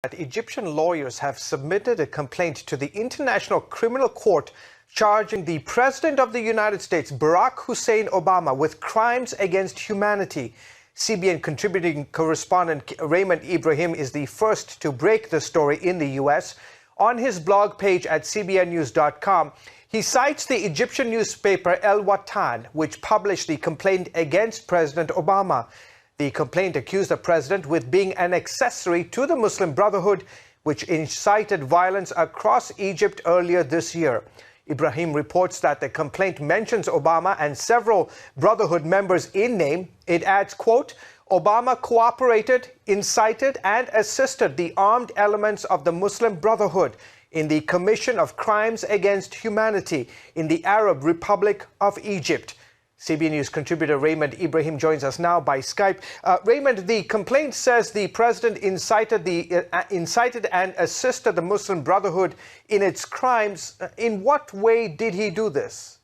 Egyptian lawyers have submitted a complaint to the International Criminal Court charging the President of the United States, Barack Hussein Obama, with crimes against humanity. CBN contributing correspondent Raymond Ibrahim is the first to break the story in the U.S. On his blog page at cbnnews.com, he cites the Egyptian newspaper El Watan, which published the complaint against President Obama. The complaint accused the president with being an accessory to the Muslim Brotherhood, which incited violence across Egypt earlier this year. Ibrahim reports that the complaint mentions Obama and several Brotherhood members in name. It adds, quote, Obama cooperated, incited and assisted the armed elements of the Muslim Brotherhood in the commission of crimes against humanity in the Arab Republic of Egypt. CBN News contributor Raymond Ibrahim joins us now by Skype. Raymond, the complaint says the president incited and assisted the Muslim Brotherhood in its crimes. In what way did he do this?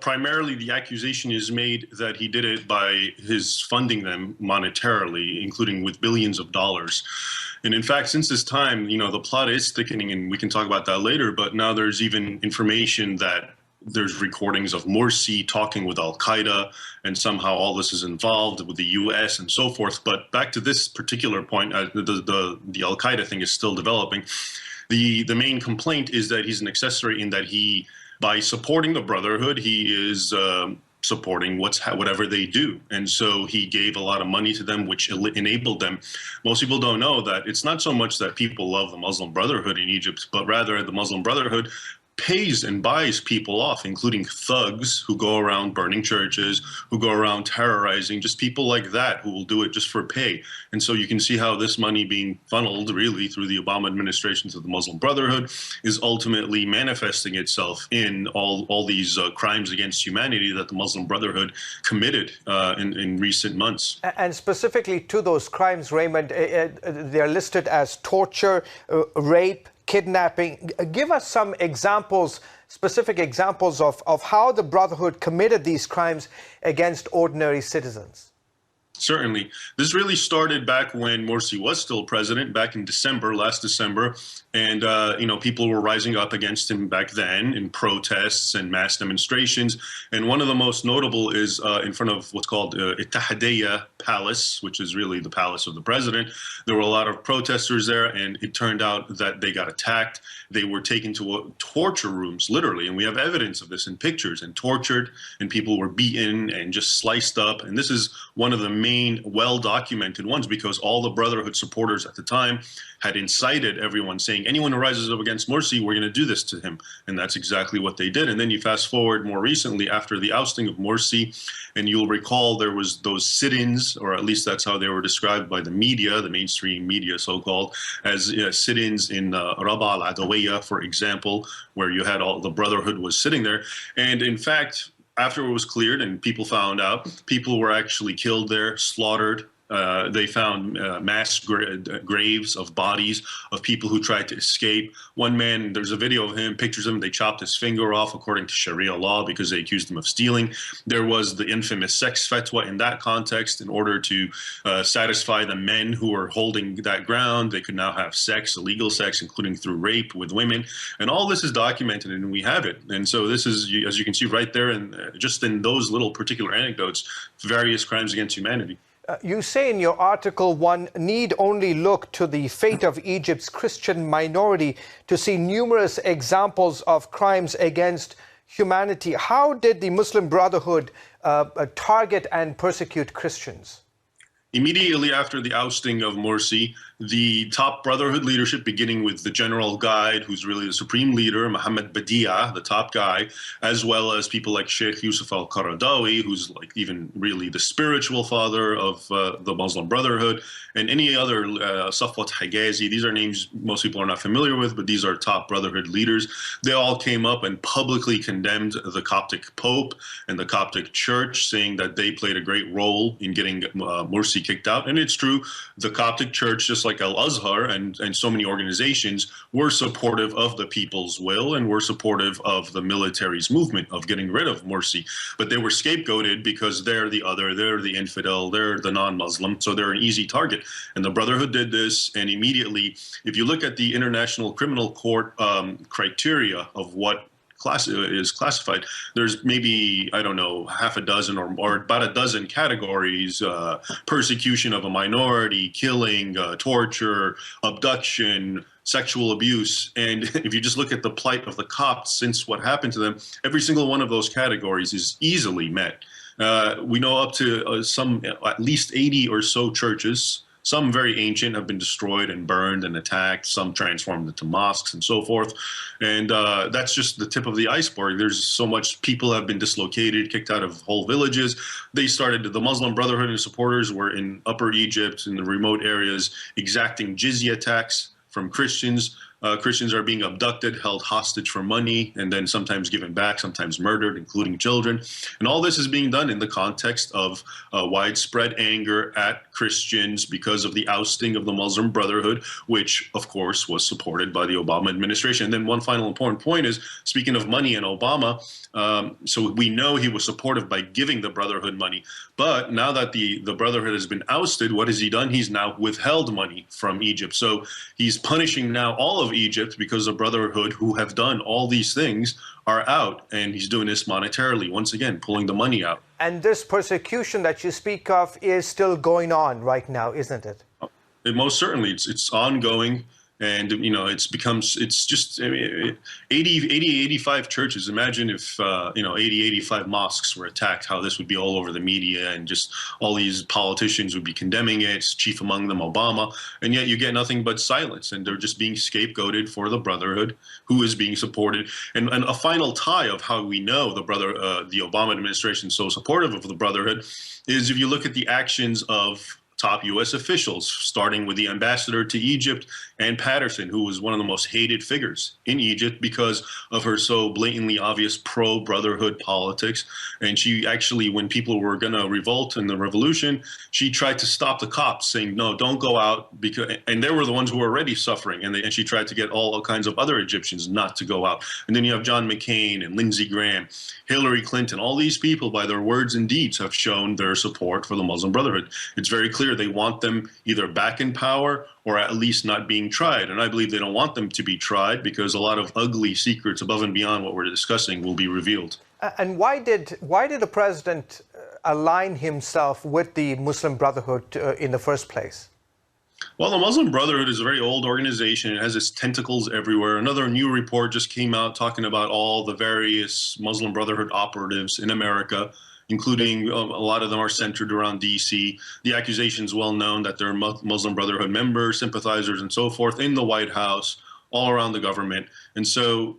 Primarily, the accusation is made that he did it by his funding them monetarily, including with billions of dollars. And in fact, since this time, the plot is thickening, and we can talk about that later. But now there's even information that there's recordings of Morsi talking with Al-Qaeda, and somehow all this is involved with the U.S. and so forth. But back to this particular point, the Al-Qaeda thing is still developing. The main complaint is that he's an accessory in that he, by supporting the Brotherhood, he is supporting whatever they do. And so he gave a lot of money to them, which enabled them. Most people don't know that it's not so much that people love the Muslim Brotherhood in Egypt, but rather the Muslim Brotherhood pays and buys people off, including thugs who go around burning churches, who go around terrorizing, just people like that who will do it just for pay. And so you can see how this money being funneled really through the Obama administration to the Muslim Brotherhood is ultimately manifesting itself in all these crimes against humanity that the Muslim Brotherhood committed in recent months. And specifically to those crimes, Raymond, they're listed as torture, rape, kidnapping. Give us some examples, specific examples of how the Brotherhood committed these crimes against ordinary citizens. Certainly. This really started back when Morsi was still president, back in last December. And, people were rising up against him back then in protests and mass demonstrations. And one of the most notable is in front of what's called Ittihadiyya Palace, which is really the palace of the president. There were a lot of protesters there, and it turned out that they got attacked. They were taken to torture rooms, literally. And we have evidence of this in pictures, and tortured, and people were beaten and just sliced up. And this is one of the main well-documented ones, because all the Brotherhood supporters at the time had incited everyone, saying, anyone who rises up against Morsi, we're going to do this to him. And that's exactly what they did. And then you fast forward more recently after the ousting of Morsi, and you'll recall there was those sit-ins, or at least that's how they were described by the media, the mainstream media so-called, as sit-ins in Rabaa al-Adawiyya, for example, where you had all the Brotherhood was sitting there. And in fact, after it was cleared and people found out, people were actually killed there, slaughtered. They found mass graves of bodies of people who tried to escape. One man, there's a video of him, pictures of him, they chopped his finger off according to Sharia law because they accused him of stealing. There was the infamous sex fatwa in that context in order to satisfy the men who were holding that ground. They could now have sex, illegal sex, including through rape with women. And all this is documented, and we have it. And so this is, as you can see right there, and just in those little particular anecdotes, various crimes against humanity. You say in your article one need only look to the fate of Egypt's Christian minority to see numerous examples of crimes against humanity. How did the Muslim Brotherhood target and persecute Christians? Immediately after the ousting of Morsi, the top Brotherhood leadership, beginning with the general guide, who's really the supreme leader, Mohammed Badia, the top guy, as well as people like Sheikh Yusuf al-Qaradawi, who's like even really the spiritual father of the Muslim Brotherhood, and any other, Safwat Higazi. These are names most people are not familiar with, but these are top Brotherhood leaders. They all came up and publicly condemned the Coptic Pope and the Coptic Church, saying that they played a great role in getting Morsi kicked out. And it's true, the Coptic Church, just like Al-Azhar and so many organizations were supportive of the people's will and were supportive of the military's movement of getting rid of Morsi. But they were scapegoated because they're the other, they're the infidel, they're the non-Muslim, so they're an easy target. And the Brotherhood did this, and immediately, if you look at the International Criminal Court criteria of what is classified, there's maybe, I don't know, half a dozen or about a dozen categories: persecution of a minority, killing, torture, abduction, sexual abuse. And if you just look at the plight of the Copts since what happened to them, every single one of those categories is easily met. We know up to at least 80 or so churches, some very ancient, have been destroyed and burned and attacked, some transformed into mosques and so forth. And that's just the tip of the iceberg. There's so much, people have been dislocated, kicked out of whole villages. The Muslim Brotherhood and supporters were in Upper Egypt, in the remote areas, exacting jizya tax from Christians. Christians are being abducted, held hostage for money, and then sometimes given back, sometimes murdered, including children. And all this is being done in the context of widespread anger at Christians because of the ousting of the Muslim Brotherhood, which, of course, was supported by the Obama administration. And then one final important point is, speaking of money and Obama, so we know he was supportive by giving the Brotherhood money. But now that the Brotherhood has been ousted, what has he done? He's now withheld money from Egypt. So he's punishing now all of Egypt because the Brotherhood, who have done all these things, are out. And he's doing this monetarily, once again, pulling the money out. And this persecution that you speak of is still going on right now, isn't it? Most certainly. It's ongoing. And, you know, it's just, I mean, 85 churches. Imagine if, 85 mosques were attacked, how this would be all over the media, and just all these politicians would be condemning it, chief among them Obama. And yet you get nothing but silence, and they're just being scapegoated for the Brotherhood, who is being supported. And a final tie of how we know the Obama administration is so supportive of the Brotherhood is if you look at the actions of top U.S. officials, starting with the ambassador to Egypt, Ann Patterson, who was one of the most hated figures in Egypt because of her so blatantly obvious pro-Brotherhood politics. And she actually, when people were going to revolt in the revolution, she tried to stop the Copts, saying, no, don't go out, and they were the ones who were already suffering. And she tried to get all kinds of other Egyptians not to go out. And then you have John McCain and Lindsey Graham, Hillary Clinton. All these people, by their words and deeds, have shown their support for the Muslim Brotherhood. It's very clear they want them either back in power or at least not being tried. And I believe they don't want them to be tried because a lot of ugly secrets above and beyond what we're discussing will be revealed. And why did the president align himself with the Muslim Brotherhood in the first place? Well, the Muslim Brotherhood is a very old organization. It has its tentacles everywhere. Another new report just came out talking about all the various Muslim Brotherhood operatives in America, including a lot of them are centered around D.C. The accusation is well known that they're Muslim Brotherhood members, sympathizers, and so forth in the White House, all around the government. And so,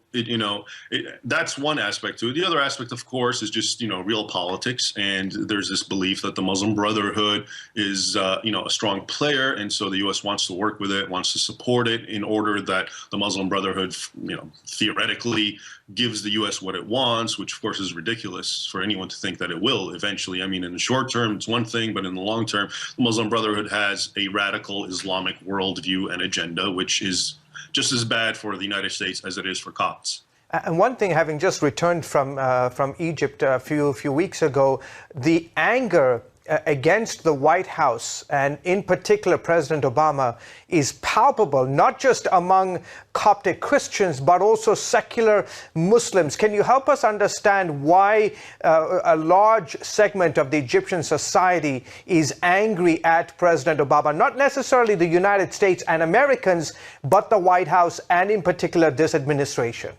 that's one aspect to it. The other aspect, of course, is just, real politics. And there's this belief that the Muslim Brotherhood is, a strong player. And so the U.S. wants to work with it, wants to support it in order that the Muslim Brotherhood, theoretically gives the U.S. what it wants, which, of course, is ridiculous for anyone to think that it will eventually. I mean, in the short term, it's one thing, but in the long term, the Muslim Brotherhood has a radical Islamic worldview and agenda, which is just as bad for the United States as it is for Copts. And one thing, having just returned from Egypt a few weeks ago, the anger against the White House, and in particular President Obama, is palpable, not just among Coptic Christians, but also secular Muslims. Can you help us understand why a large segment of the Egyptian society is angry at President Obama? Not necessarily the United States and Americans, but the White House, and in particular this administration.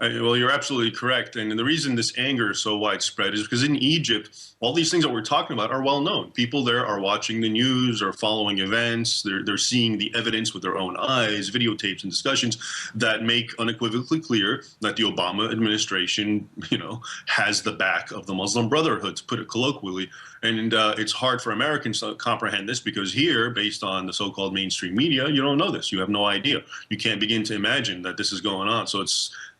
Well, you're absolutely correct. And the reason this anger is so widespread is because in Egypt, all these things that we're talking about are well known. People there are watching the news or following events. They're seeing the evidence with their own eyes, videotapes and discussions that make unequivocally clear that the Obama administration, has the back of the Muslim Brotherhood, to put it colloquially. And it's hard for Americans to comprehend this because here, based on the so-called mainstream media, you don't know this. You have no idea. You can't begin to imagine that this is going on. So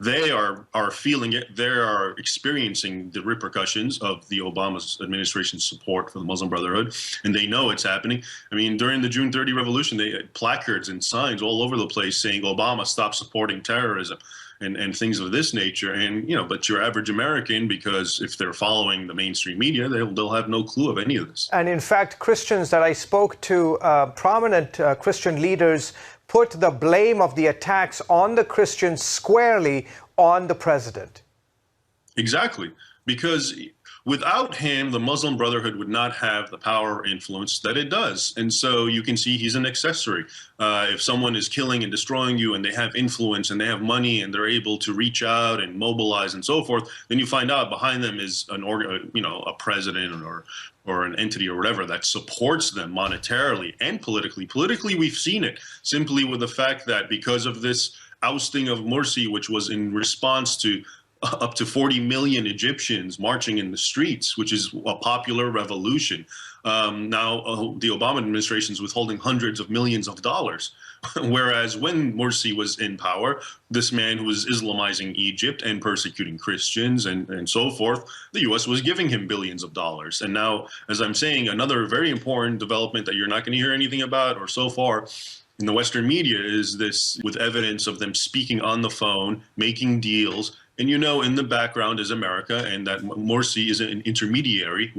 they are feeling it. They are experiencing the repercussions of the Obama administration's support for the Muslim Brotherhood, and they know it's happening. I mean, during the June 30 revolution, they had placards and signs all over the place saying, "Obama, stop supporting terrorism," and things of this nature. And but your average American, because if they're following the mainstream media, they'll have no clue of any of this. And in fact, Christians that I spoke to, prominent Christian leaders, put the blame of the attacks on the Christians squarely on the president. Exactly, because without him, the Muslim Brotherhood would not have the power or influence that it does. And so you can see he's an accessory. If someone is killing and destroying you and they have influence and they have money and they're able to reach out and mobilize and so forth, then you find out behind them is a president or an entity or whatever that supports them monetarily and politically. Politically, we've seen it simply with the fact that because of this ousting of Morsi, which was in response to up to 40 million Egyptians marching in the streets, which is a popular revolution. Now, the Obama administration is withholding hundreds of millions of dollars. Whereas when Morsi was in power, this man who was Islamizing Egypt and persecuting Christians and so forth, the U.S. was giving him billions of dollars. And now, as I'm saying, another very important development that you're not going to hear anything about, or so far, in the Western media, is this with evidence of them speaking on the phone, making deals. And in the background is America, and that Morsi is an intermediary.